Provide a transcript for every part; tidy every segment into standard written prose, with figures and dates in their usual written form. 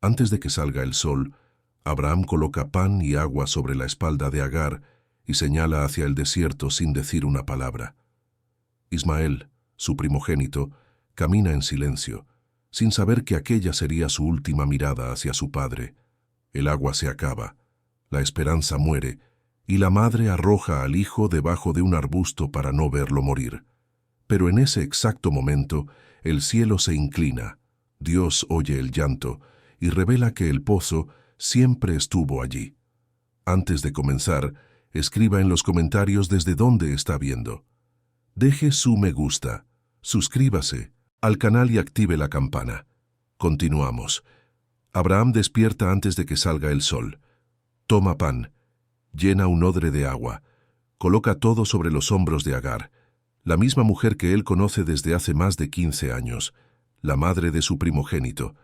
Antes de que salga el sol, Abraham coloca pan y agua sobre la espalda de Agar y señala hacia el desierto sin decir una palabra. Ismael, su primogénito, camina en silencio, sin saber que aquella sería su última mirada hacia su padre. El agua se acaba, la esperanza muere, y la madre arroja al hijo debajo de un arbusto para no verlo morir. Pero en ese exacto momento, el cielo se inclina, Dios oye el llanto y revela que el pozo siempre estuvo allí. Antes de comenzar, escriba en los comentarios desde dónde está viendo. Deje su me gusta, suscríbase al canal y active la campana. Continuamos. Abraham despierta antes de que salga el sol. Toma pan, llena un odre de agua, coloca todo sobre los hombros de Agar, la misma mujer que él conoce desde hace más de 15 años, la madre de su primogénito.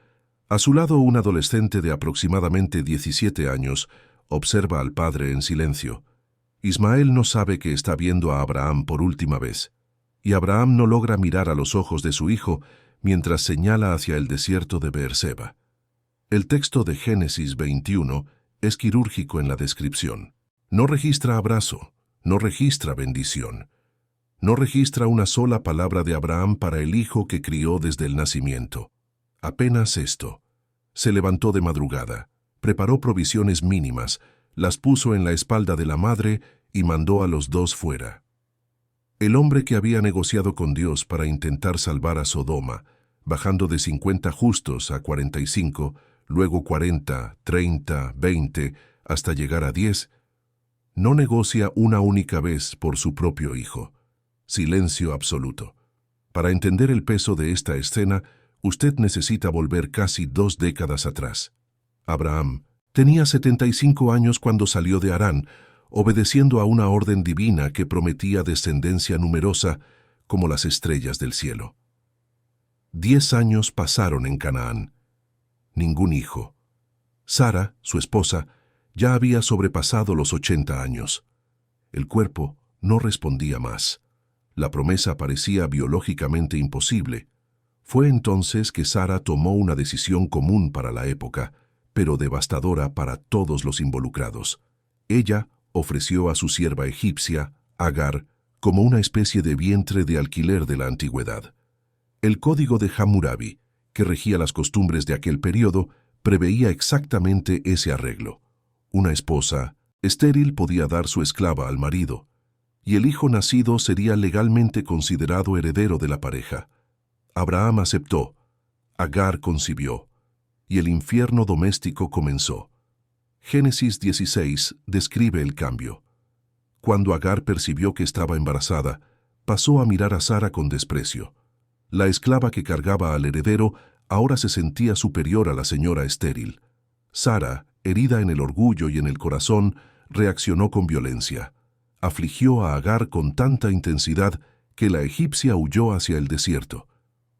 A su lado, un adolescente de aproximadamente 17 años observa al padre en silencio. Ismael no sabe que está viendo a Abraham por última vez, y Abraham no logra mirar a los ojos de su hijo mientras señala hacia el desierto de Beerseba. El texto de Génesis 21 es quirúrgico en la descripción. No registra abrazo, no registra bendición, no registra una sola palabra de Abraham para el hijo que crió desde el nacimiento. Apenas esto. Se levantó de madrugada, preparó provisiones mínimas, las puso en la espalda de la madre y mandó a los dos fuera. El hombre que había negociado con Dios para intentar salvar a Sodoma, bajando de 50 justos a 45, luego 40, 30, 20, hasta llegar a 10, no negocia una única vez por su propio hijo. Silencio absoluto. Para entender el peso de esta escena, usted necesita volver casi 2 décadas atrás. Abraham tenía 75 años cuando salió de Harán, obedeciendo a una orden divina que prometía descendencia numerosa como las estrellas del cielo. 10 años pasaron en Canaán. Ningún hijo. Sara, su esposa, ya había sobrepasado los 80 años. El cuerpo no respondía más. La promesa parecía biológicamente imposible. Fue entonces que Sara tomó una decisión común para la época, pero devastadora para todos los involucrados. Ella ofreció a su sierva egipcia, Agar, como una especie de vientre de alquiler de la antigüedad. El código de Hammurabi, que regía las costumbres de aquel periodo, preveía exactamente ese arreglo. Una esposa estéril podía dar su esclava al marido, y el hijo nacido sería legalmente considerado heredero de la pareja. Abraham aceptó, Agar concibió, y el infierno doméstico comenzó. Génesis 16 describe el cambio. Cuando Agar percibió que estaba embarazada, pasó a mirar a Sara con desprecio. La esclava que cargaba al heredero ahora se sentía superior a la señora estéril. Sara, herida en el orgullo y en el corazón, reaccionó con violencia. Afligió a Agar con tanta intensidad que la egipcia huyó hacia el desierto,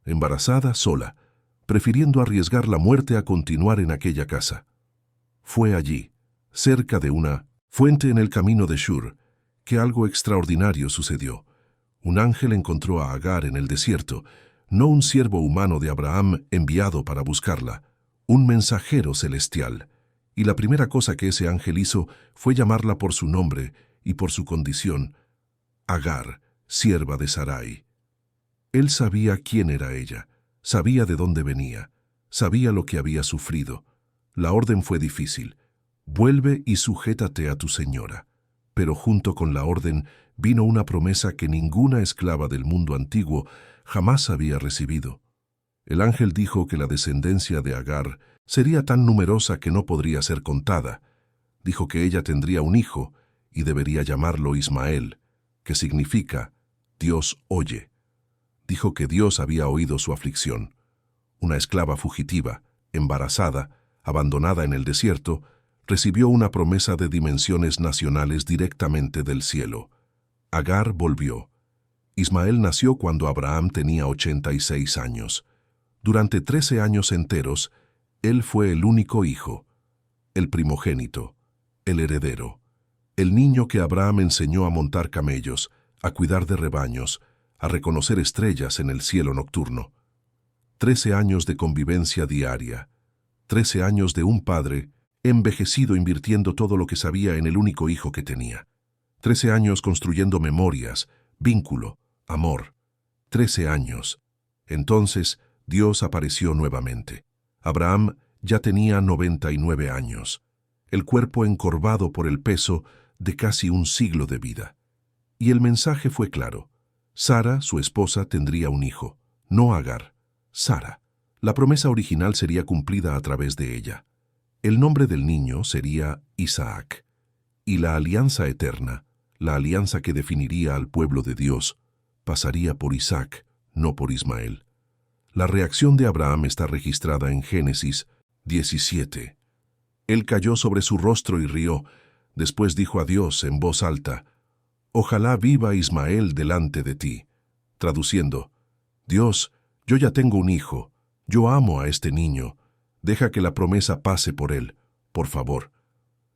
embarazada sola, prefiriendo arriesgar la muerte a continuar en aquella casa. Fue allí, cerca de una fuente en el camino de Shur, que algo extraordinario sucedió. Un ángel encontró a Agar en el desierto, no un siervo humano de Abraham enviado para buscarla, un mensajero celestial. Y la primera cosa que ese ángel hizo fue llamarla por su nombre y por su condición, Agar, sierva de Sarai. Él sabía quién era ella, sabía de dónde venía, sabía lo que había sufrido. La orden fue difícil. Vuelve y sujétate a tu señora. Pero junto con la orden vino una promesa que ninguna esclava del mundo antiguo jamás había recibido. El ángel dijo que la descendencia de Agar sería tan numerosa que no podría ser contada. Dijo que ella tendría un hijo y debería llamarlo Ismael, que significa Dios oye. Dijo que Dios había oído su aflicción. Una esclava fugitiva, embarazada, abandonada en el desierto, recibió una promesa de dimensiones nacionales directamente del cielo. Agar volvió. Ismael nació cuando Abraham tenía 86 años. Durante 13 años enteros, él fue el único hijo, el primogénito, el heredero, el niño que Abraham enseñó a montar camellos, a cuidar de rebaños, a reconocer estrellas en el cielo nocturno. 13 años de convivencia diaria, 13 años de un padre envejecido invirtiendo todo lo que sabía en el único hijo que tenía. 13 años construyendo memorias, vínculo, amor. 13 años. Entonces Dios apareció nuevamente. Abraham ya tenía 99 años, el cuerpo encorvado por el peso de casi un siglo de vida. Y el mensaje fue claro. Sara, su esposa, tendría un hijo, no Agar, Sara. La promesa original sería cumplida a través de ella. El nombre del niño sería Isaac. Y la alianza eterna, la alianza que definiría al pueblo de Dios, pasaría por Isaac, no por Ismael. La reacción de Abraham está registrada en Génesis 17. Él cayó sobre su rostro y rió. Después dijo a Dios en voz alta, «Ojalá viva Ismael delante de ti». Traduciendo, «Dios, yo ya tengo un hijo, yo amo a este niño, deja que la promesa pase por él, por favor».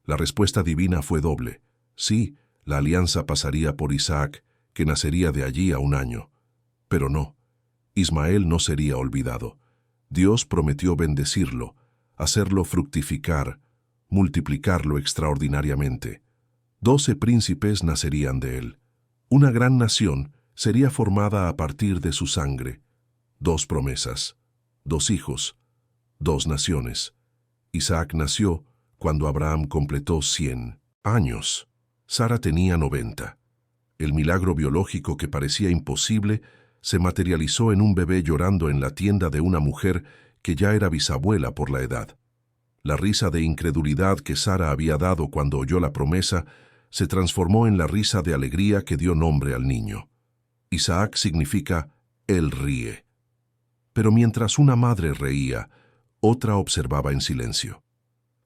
La respuesta divina fue doble. Sí, la alianza pasaría por Isaac, que nacería de allí a un año. Pero no, Ismael no sería olvidado. Dios prometió bendecirlo, hacerlo fructificar, multiplicarlo extraordinariamente. 12 príncipes nacerían de él. Una gran nación sería formada a partir de su sangre. 2 promesas, 2 hijos, 2 naciones. Isaac nació cuando Abraham completó 100 años. Sara tenía 90. El milagro biológico que parecía imposible se materializó en un bebé llorando en la tienda de una mujer que ya era bisabuela por la edad. La risa de incredulidad que Sara había dado cuando oyó la promesa se transformó en la risa de alegría que dio nombre al niño. Isaac significa «él ríe». Pero mientras una madre reía, otra observaba en silencio.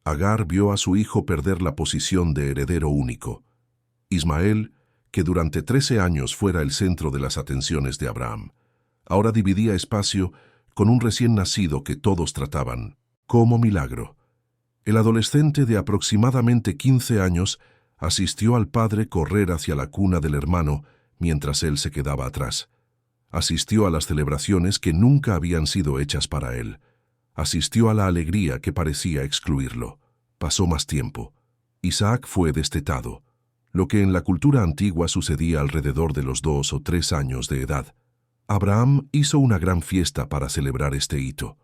Agar vio a su hijo perder la posición de heredero único. Ismael, que durante 13 años fuera el centro de las atenciones de Abraham, ahora dividía espacio con un recién nacido que todos trataban como milagro. El adolescente de aproximadamente 15 años asistió al padre correr hacia la cuna del hermano mientras él se quedaba atrás. Asistió a las celebraciones que nunca habían sido hechas para él. Asistió a la alegría que parecía excluirlo. Pasó más tiempo. Isaac fue destetado, lo que en la cultura antigua sucedía alrededor de los 2 o 3 años de edad. Abraham hizo una gran fiesta para celebrar este hito.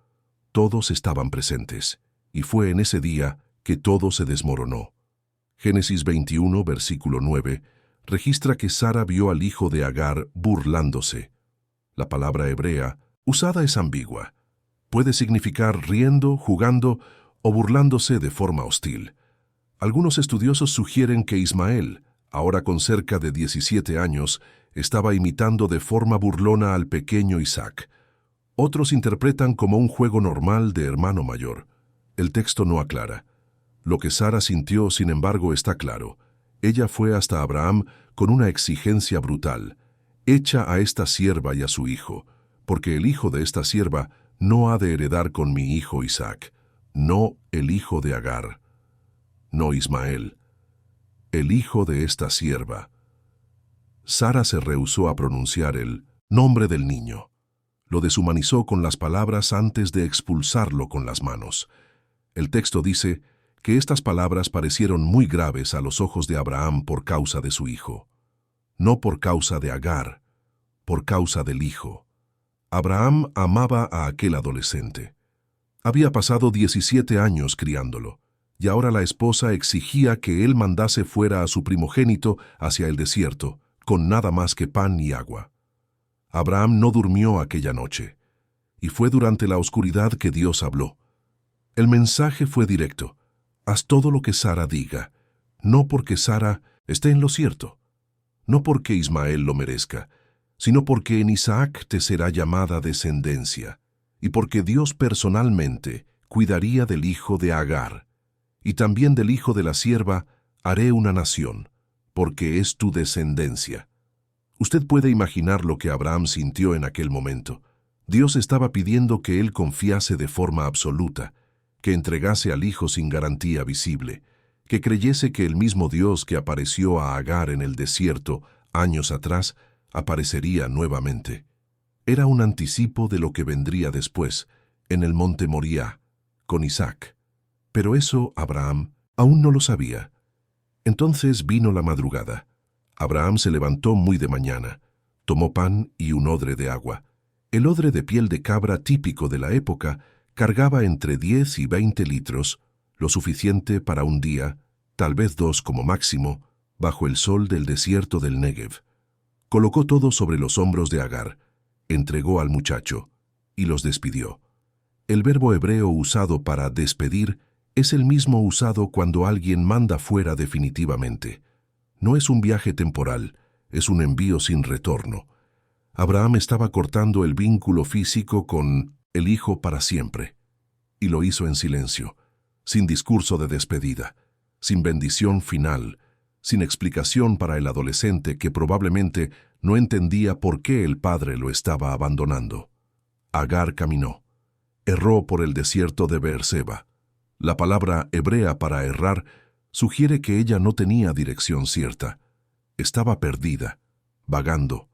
Todos estaban presentes, y fue en ese día que todo se desmoronó. Génesis 21, versículo 9, registra que Sara vio al hijo de Agar burlándose. La palabra hebrea usada es ambigua. Puede significar riendo, jugando o burlándose de forma hostil. Algunos estudiosos sugieren que Ismael, ahora con cerca de 17 años, estaba imitando de forma burlona al pequeño Isaac. Otros interpretan como un juego normal de hermano mayor. El texto no aclara. Lo que Sara sintió, sin embargo, está claro. Ella fue hasta Abraham con una exigencia brutal. «Echa a esta sierva y a su hijo, porque el hijo de esta sierva no ha de heredar con mi hijo Isaac, no el hijo de Agar, no Ismael, el hijo de esta sierva». Sara se rehusó a pronunciar el nombre del niño. Lo deshumanizó con las palabras antes de expulsarlo con las manos. El texto dice que estas palabras parecieron muy graves a los ojos de Abraham por causa de su hijo. No por causa de Agar, por causa del hijo. Abraham amaba a aquel adolescente. Había pasado 17 años criándolo, y ahora la esposa exigía que él mandase fuera a su primogénito hacia el desierto, con nada más que pan y agua. Abraham no durmió aquella noche, y fue durante la oscuridad que Dios habló. El mensaje fue directo: haz todo lo que Sara diga, no porque Sara esté en lo cierto, no porque Ismael lo merezca, sino porque en Isaac te será llamada descendencia, y porque Dios personalmente cuidaría del hijo de Agar, y también del hijo de la sierva haré una nación, porque es tu descendencia. Usted puede imaginar lo que Abraham sintió en aquel momento. Dios estaba pidiendo que él confiase de forma absoluta, que entregase al hijo sin garantía visible, que creyese que el mismo Dios que apareció a Agar en el desierto años atrás aparecería nuevamente. Era un anticipo de lo que vendría después, en el monte Moriah, con Isaac. Pero eso Abraham aún no lo sabía. Entonces vino la madrugada. Abraham se levantó muy de mañana, tomó pan y un odre de agua. El odre de piel de cabra típico de la época cargaba entre 10 y 20 litros, lo suficiente para un día, tal vez 2 como máximo, bajo el sol del desierto del Negev. Colocó todo sobre los hombros de Agar, entregó al muchacho y los despidió. El verbo hebreo usado para despedir es el mismo usado cuando alguien manda fuera definitivamente. No es un viaje temporal, es un envío sin retorno. Abraham estaba cortando el vínculo físico con el hijo para siempre. Y lo hizo en silencio, sin discurso de despedida, sin bendición final, sin explicación para el adolescente que probablemente no entendía por qué el padre lo estaba abandonando. Agar caminó. Erró por el desierto de Beerseba. La palabra hebrea para errar sugiere que ella no tenía dirección cierta. Estaba perdida, vagando.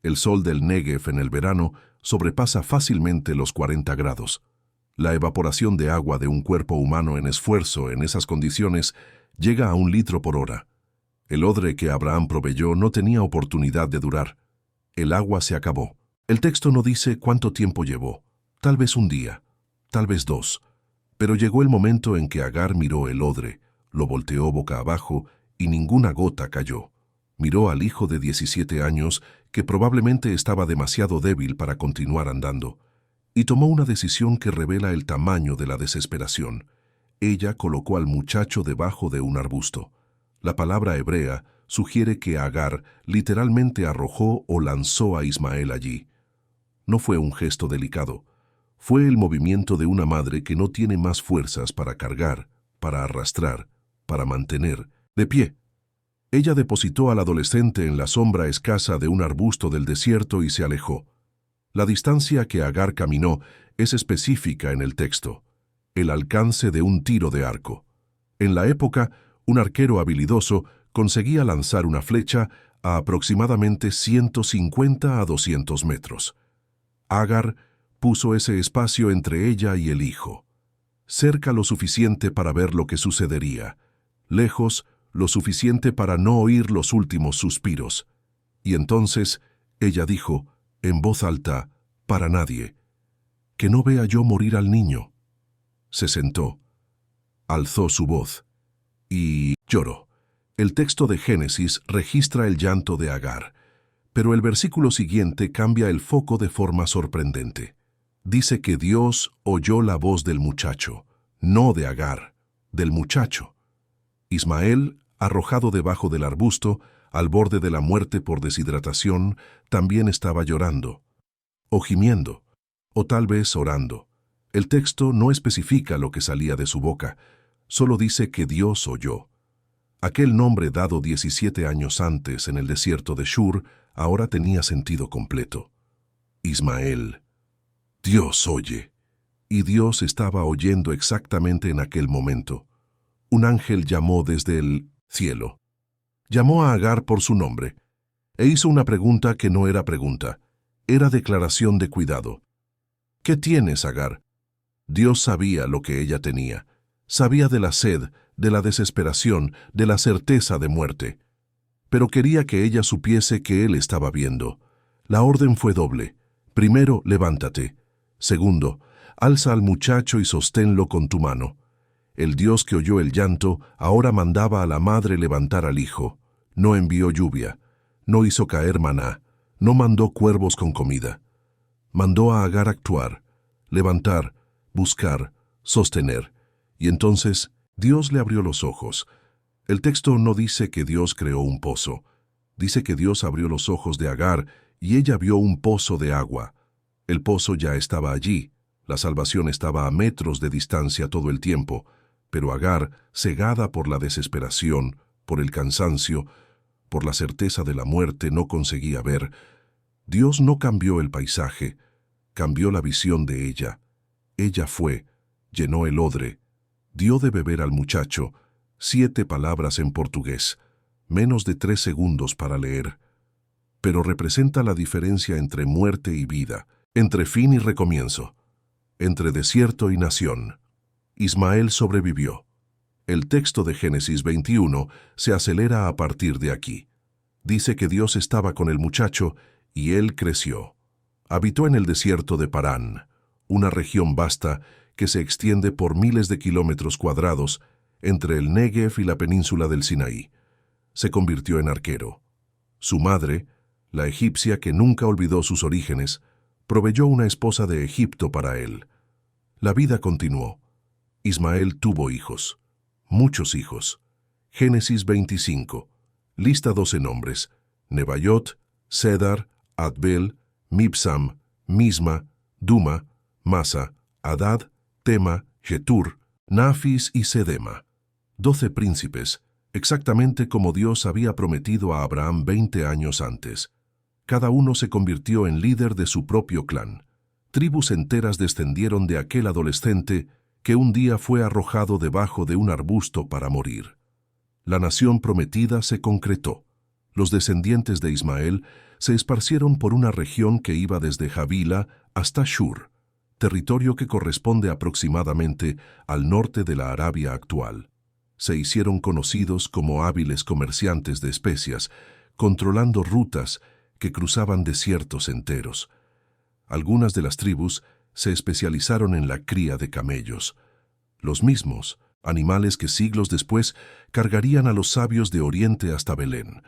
El sol del Negev en el verano sobrepasa fácilmente los 40 grados. La evaporación de agua de un cuerpo humano en esfuerzo en esas condiciones llega a 1 litro por hora. El odre que Abraham proveyó no tenía oportunidad de durar. El agua se acabó. El texto no dice cuánto tiempo llevó. Tal vez un día, tal vez 2. Pero llegó el momento en que Agar miró el odre, lo volteó boca abajo y ninguna gota cayó. Miró al hijo de 17 años, que probablemente estaba demasiado débil para continuar andando, y tomó una decisión que revela el tamaño de la desesperación. Ella colocó al muchacho debajo de un arbusto. La palabra hebrea sugiere que Agar literalmente arrojó o lanzó a Ismael allí. No fue un gesto delicado. Fue el movimiento de una madre que no tiene más fuerzas para cargar, para arrastrar, para mantener, de pie. Ella depositó al adolescente en la sombra escasa de un arbusto del desierto y se alejó. La distancia que Agar caminó es específica en el texto, el alcance de un tiro de arco. En la época, un arquero habilidoso conseguía lanzar una flecha a aproximadamente 150 a 200 metros. Agar puso ese espacio entre ella y el hijo, cerca lo suficiente para ver lo que sucedería, lejos lo suficiente para no oír los últimos suspiros. Y entonces ella dijo, en voz alta, para nadie, que no vea yo morir al niño. Se sentó, alzó su voz y lloró. El texto de Génesis registra el llanto de Agar, pero el versículo siguiente cambia el foco de forma sorprendente. Dice que Dios oyó la voz del muchacho, no de Agar, del muchacho. Ismael, arrojado debajo del arbusto, al borde de la muerte por deshidratación, también estaba llorando, o gimiendo, o tal vez orando. El texto no especifica lo que salía de su boca, solo dice que Dios oyó. Aquel nombre dado 17 años antes en el desierto de Shur ahora tenía sentido completo. Ismael. Dios oye. Y Dios estaba oyendo exactamente en aquel momento. Un ángel llamó desde el cielo. Llamó a Agar por su nombre, e hizo una pregunta que no era pregunta, era declaración de cuidado. ¿Qué tienes, Agar? Dios sabía lo que ella tenía. Sabía de la sed, de la desesperación, de la certeza de muerte. Pero quería que ella supiese que él estaba viendo. La orden fue doble. Primero, levántate. Segundo, alza al muchacho y sosténlo con tu mano. El Dios que oyó el llanto ahora mandaba a la madre levantar al hijo. No envió lluvia, no hizo caer maná, no mandó cuervos con comida. Mandó a Agar actuar, levantar, buscar, sostener. Y entonces Dios le abrió los ojos. El texto no dice que Dios creó un pozo. Dice que Dios abrió los ojos de Agar y ella vio un pozo de agua. El pozo ya estaba allí. La salvación estaba a metros de distancia todo el tiempo. Pero Agar, cegada por la desesperación, por el cansancio, por la certeza de la muerte, no conseguía ver. Dios no cambió el paisaje, cambió la visión de ella. Ella fue, llenó el odre, dio de beber al muchacho, 7 palabras en portugués, menos de 3 segundos para leer. Pero representa la diferencia entre muerte y vida, entre fin y recomienzo, entre desierto y nación. Ismael sobrevivió. El texto de Génesis 21 se acelera a partir de aquí. Dice que Dios estaba con el muchacho y él creció. Habitó en el desierto de Parán, una región vasta que se extiende por miles de kilómetros cuadrados entre el Negev y la península del Sinaí. Se convirtió en arquero. Su madre, la egipcia que nunca olvidó sus orígenes, proveyó una esposa de Egipto para él. La vida continuó. Ismael tuvo hijos, muchos hijos. Génesis 25. Lista 12 nombres: Nebaiot, Cedar, Adbel, Mibsam, Misma, Duma, Masa, Hadad, Tema, Jetur, Nafis y Sedema. 12 príncipes, exactamente como Dios había prometido a Abraham 20 años antes. Cada uno se convirtió en líder de su propio clan. Tribus enteras descendieron de aquel adolescente que un día fue arrojado debajo de un arbusto para morir. La nación prometida se concretó. Los descendientes de Ismael se esparcieron por una región que iba desde Javila hasta Shur, territorio que corresponde aproximadamente al norte de la Arabia actual. Se hicieron conocidos como hábiles comerciantes de especias, controlando rutas que cruzaban desiertos enteros. Algunas de las tribus se especializaron en la cría de camellos. Los mismos, animales que siglos después cargarían a los sabios de Oriente hasta Belén.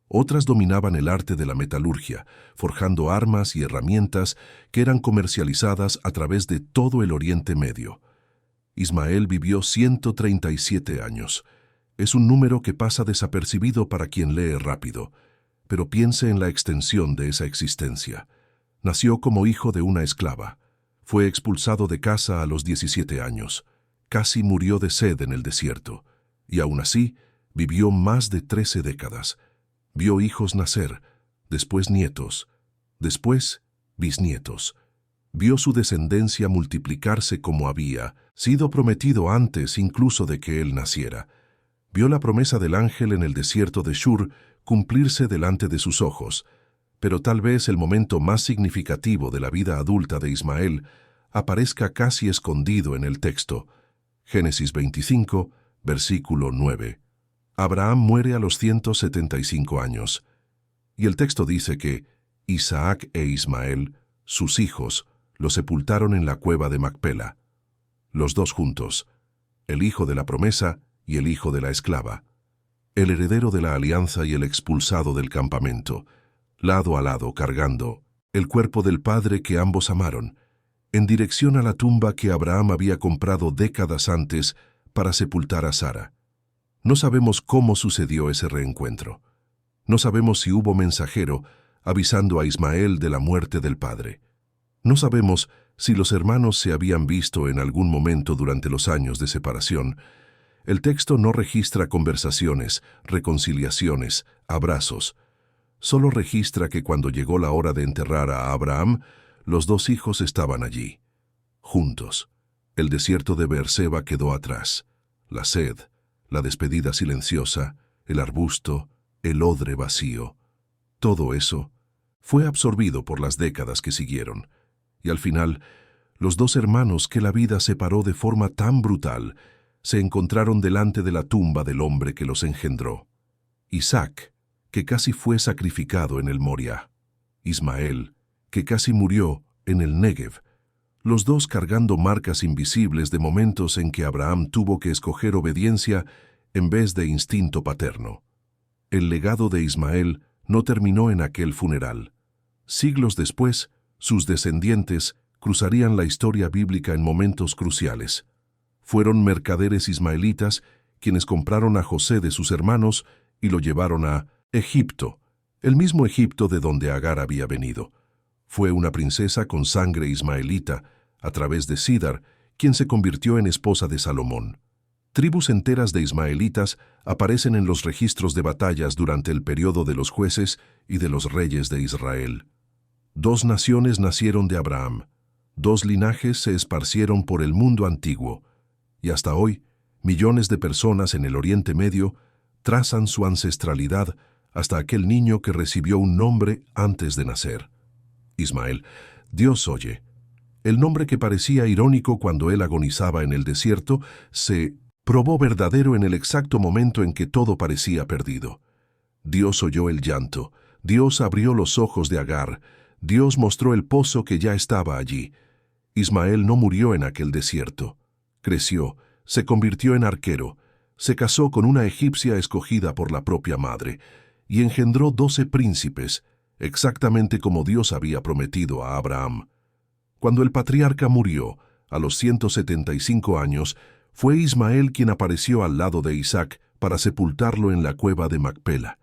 Otras dominaban el arte de la metalurgia, forjando armas y herramientas que eran comercializadas a través de todo el Oriente Medio. Ismael vivió 137 años. Es un número que pasa desapercibido para quien lee rápido, pero piense en la extensión de esa existencia. Nació como hijo de una esclava. Fue expulsado de casa a los 17 años. Casi murió de sed en el desierto. Y aún así, vivió más de 13 décadas. Vio hijos nacer, después nietos, después bisnietos. Vio su descendencia multiplicarse como había sido prometido antes incluso de que él naciera. Vio la promesa del ángel en el desierto de Shur cumplirse delante de sus ojos, pero tal vez el momento más significativo de la vida adulta de Ismael aparezca casi escondido en el texto. Génesis 25, versículo 9. Abraham muere a los 175 años, y el texto dice que Isaac e Ismael, sus hijos, lo sepultaron en la cueva de Macpela. Los dos juntos, el hijo de la promesa y el hijo de la esclava, el heredero de la alianza y el expulsado del campamento, lado a lado cargando el cuerpo del padre que ambos amaron, en dirección a la tumba que Abraham había comprado décadas antes para sepultar a Sara. No sabemos cómo sucedió ese reencuentro. No sabemos si hubo mensajero avisando a Ismael de la muerte del padre. No sabemos si los hermanos se habían visto en algún momento durante los años de separación. El texto no registra conversaciones, reconciliaciones, abrazos. Solo registra que cuando llegó la hora de enterrar a Abraham, los dos hijos estaban allí, juntos. El desierto de Beerseba quedó atrás. La sed, la despedida silenciosa, el arbusto, el odre vacío. Todo eso fue absorbido por las décadas que siguieron. Y al final, los dos hermanos que la vida separó de forma tan brutal se encontraron delante de la tumba del hombre que los engendró. Isaac, que casi fue sacrificado en el Moriah. Ismael, que casi murió en el Negev. Los dos cargando marcas invisibles de momentos en que Abraham tuvo que escoger obediencia en vez de instinto paterno. El legado de Ismael no terminó en aquel funeral. Siglos después, sus descendientes cruzarían la historia bíblica en momentos cruciales. Fueron mercaderes ismaelitas quienes compraron a José de sus hermanos y lo llevaron a Egipto, el mismo Egipto de donde Agar había venido. Fue una princesa con sangre ismaelita, a través de Sidar, quien se convirtió en esposa de Salomón. Tribus enteras de ismaelitas aparecen en los registros de batallas durante el periodo de los jueces y de los reyes de Israel. Dos naciones nacieron de Abraham, dos linajes se esparcieron por el mundo antiguo, y hasta hoy, millones de personas en el Oriente Medio trazan su ancestralidad hasta aquel niño que recibió un nombre antes de nacer. Ismael, Dios oye. El nombre que parecía irónico cuando él agonizaba en el desierto se probó verdadero en el exacto momento en que todo parecía perdido. Dios oyó el llanto, Dios abrió los ojos de Agar, Dios mostró el pozo que ya estaba allí. Ismael no murió en aquel desierto. Creció, se convirtió en arquero, se casó con una egipcia escogida por la propia madre, y engendró 12 príncipes, exactamente como Dios había prometido a Abraham. Cuando el patriarca murió, a los 175 años, fue Ismael quien apareció al lado de Isaac para sepultarlo en la cueva de Macpela.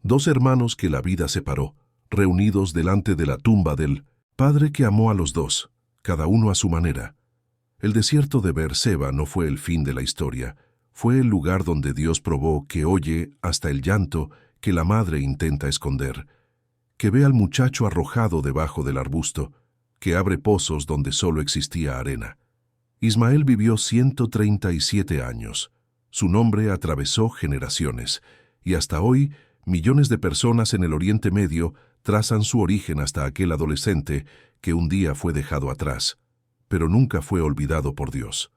2 hermanos que la vida separó, reunidos delante de la tumba del padre que amó a los 2, cada uno a su manera. El desierto de Beerseba no fue el fin de la historia, fue el lugar donde Dios probó que oye hasta el llanto que la madre intenta esconder, que ve al muchacho arrojado debajo del arbusto, que abre pozos donde solo existía arena. Ismael vivió 137 años. Su nombre atravesó generaciones, y hasta hoy millones de personas en el Oriente Medio trazan su origen hasta aquel adolescente que un día fue dejado atrás, pero nunca fue olvidado por Dios.